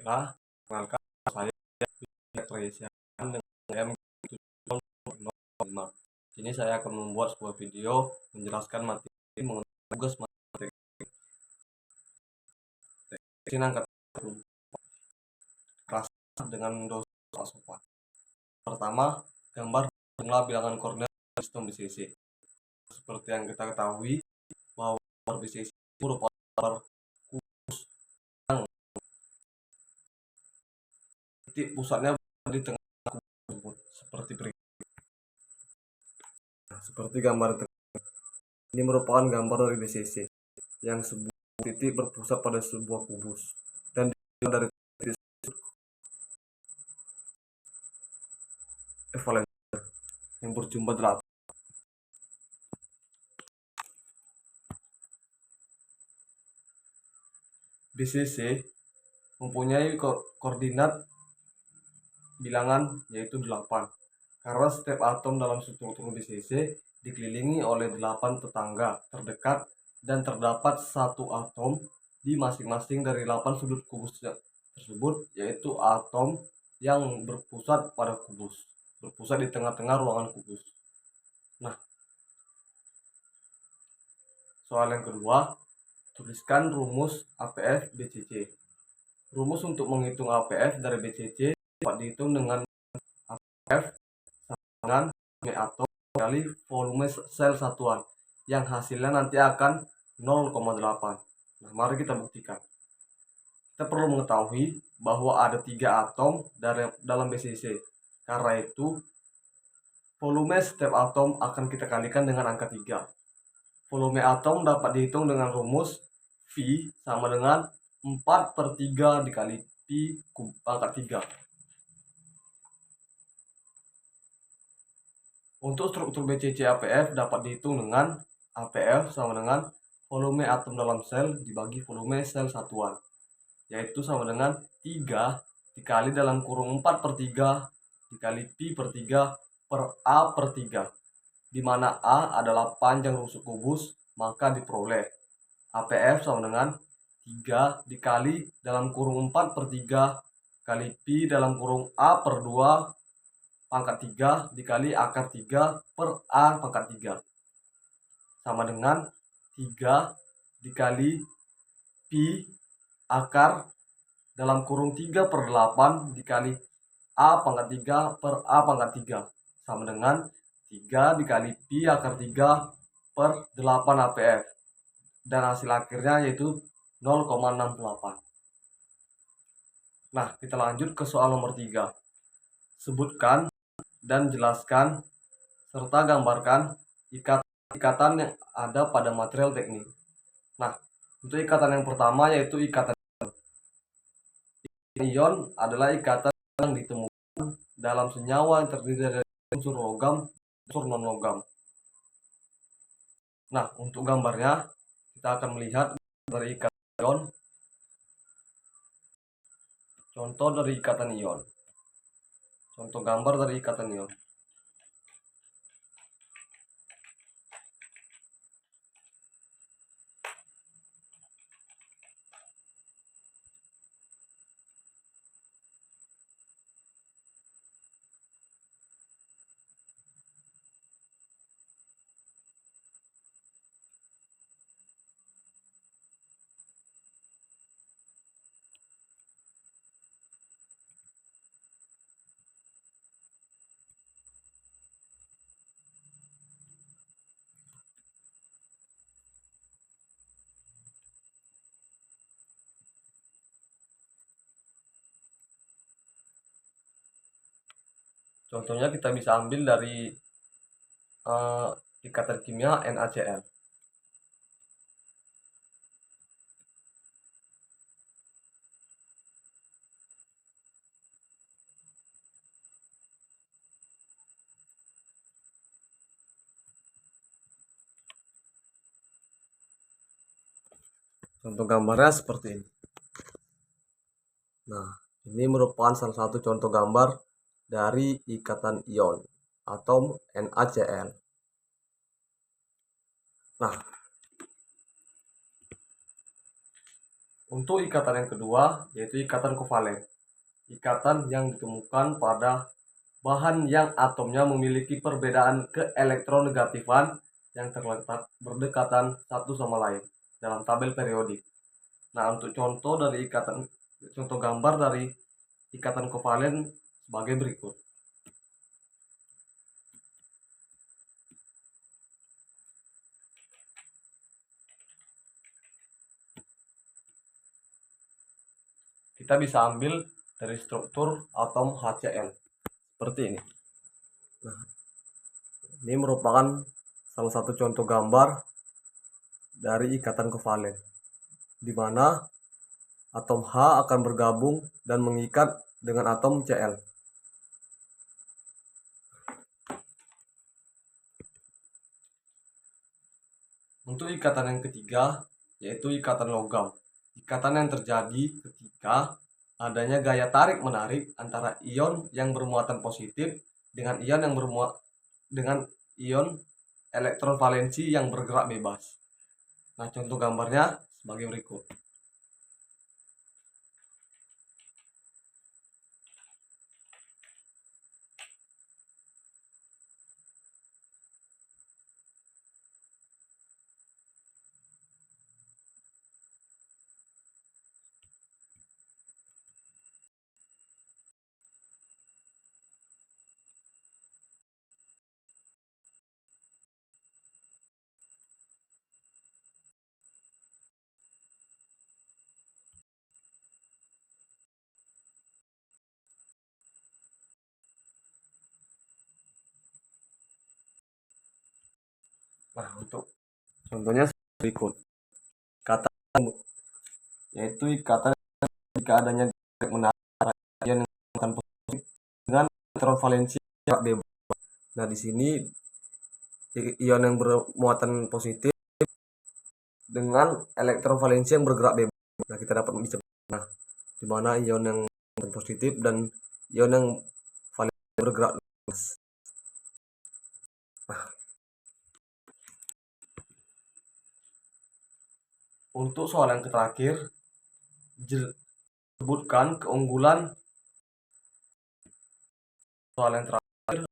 Baiklah, perkenalkan saya Reza dengan M705. Ini saya akan membuat sebuah video menjelaskan materi mengenai tugas materi angkat kelas dengan dosen Asofa. Pertama, gambar jumlah bilangan koordinat sistem BCC. Seperti yang kita ketahui bahwa BCC merupakan titik pusatnya di tengah tersebut seperti berikut. Seperti gambar ini merupakan gambar dari BCC yang sebuah titik berpusat pada sebuah kubus dan dari titik evalen yang berjumlah 8. BCC mempunyai koordinat bilangan yaitu 8 karena setiap atom dalam struktur BCC dikelilingi oleh 8 tetangga terdekat dan terdapat satu atom di masing-masing dari 8 sudut kubus tersebut, yaitu atom yang berpusat pada kubus, berpusat di tengah-tengah ruangan kubus. Nah, soal yang kedua, tuliskan rumus APF BCC. Rumus untuk menghitung APF dari BCC dapat dihitung dengan APF dengan atom kali volume sel satuan yang hasilnya nanti akan 0,8. Nah, mari kita buktikan. Kita perlu mengetahui bahwa ada 3 atom dalam BCC. Karena itu, volume setiap atom akan kita kalikan dengan angka 3. Volume atom dapat dihitung dengan rumus V sama dengan 4/3 dikali Pi pangkat 3. Untuk struktur BCC APF dapat dihitung dengan APF sama dengan volume atom dalam sel dibagi volume sel satuan, yaitu sama dengan 3 dikali dalam kurung 4/3 dikali Pi/3 per A/3, di mana A adalah panjang rusuk kubus, maka diperoleh APF sama dengan 3 dikali dalam kurung 4/3 kali Pi dalam kurung A/2 pangkat 3 dikali akar 3 per A pangkat 3 sama dengan 3 dikali Pi akar dalam kurung 3/8 dikali A pangkat 3 per A pangkat 3 sama dengan 3 dikali Pi akar 3 per 8 APF, dan hasil akhirnya yaitu 0,68. Nah, kita lanjut ke soal nomor 3. Sebutkan dan jelaskan serta gambarkan ikatan yang ada pada material teknik. Nah, untuk ikatan yang pertama yaitu ikatan ion adalah ikatan yang ditemukan dalam senyawa yang terdiri dari unsur logam dan unsur non-logam. Nah, untuk gambarnya kita akan melihat dari ikatan ion. Contoh dari ikatan ion. Contoh gambar dari ikatan ion. Contohnya kita bisa ambil dari ikatan kimia NaCl. Contoh gambarnya seperti ini. Nah, ini merupakan salah satu contoh gambar dari ikatan ion atau NaCl. Nah, Untuk ikatan yang kedua, yaitu ikatan kovalen. Ikatan yang ditemukan pada bahan yang atomnya memiliki perbedaan keelektronegatifan yang terletak berdekatan satu sama lain dalam tabel periodik. Nah, untuk contoh gambar dari ikatan kovalen sebagai berikut. Kita bisa ambil dari struktur atom HCl seperti ini. Nah, ini merupakan salah satu contoh gambar dari ikatan kovalen, di mana atom H akan bergabung dan mengikat dengan atom Cl. Untuk ikatan yang ketiga, yaitu ikatan logam. Ikatan yang terjadi ketika adanya gaya tarik-menarik antara ion yang bermuatan positif dengan ion elektron valensi yang bergerak bebas. Nah, contoh gambarnya sebagai berikut. Nah, untuk contohnya berikut. Kata yaitu ikatan jika adanya tarik-menarik ion yang bermuatan positif dengan elektron valensi yang bebas. Nah, di sini ion yang bermuatan positif dengan elektron valensi yang bergerak bebas. Nah, kita dapat bisa di mana ion yang positif dan ion yang valensi bergerak bebas. Nah, untuk soal yang terakhir, sebutkan keunggulan soal yang terakhir.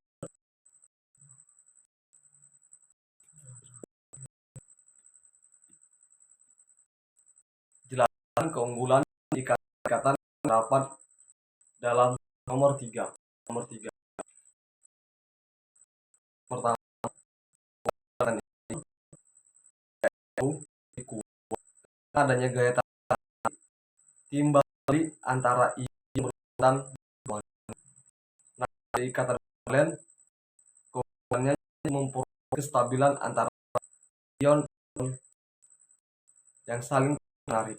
Jelaskan keunggulan ikatan terdapat dalam nomor 3. Pertama, adanya gaya tarik timbal balik antara ion dan bermuatan. Nah, dari ikatan kovalen, keunggulannya memperoleh kestabilan antara ion yang saling menarik.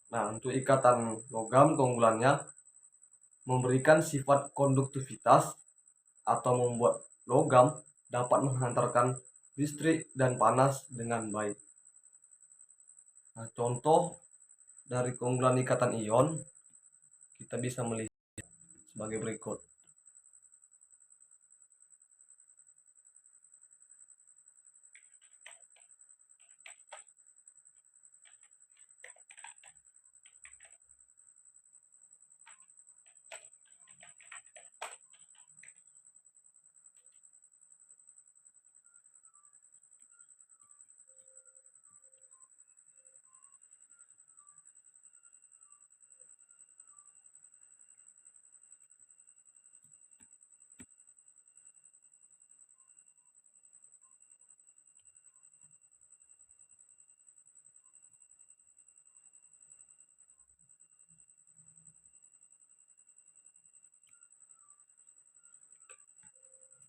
Nah, untuk ikatan logam, keunggulannya memberikan sifat konduktivitas atau membuat logam dapat menghantarkan listrik dan panas dengan baik. Nah, contoh dari keunggulan ikatan ion kita bisa melihat sebagai berikut.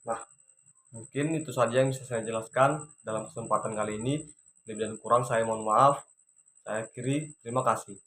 Nah, mungkin itu saja yang bisa saya jelaskan dalam kesempatan kali ini. Lebih dan kurang saya mohon maaf. Saya akhiri, terima kasih.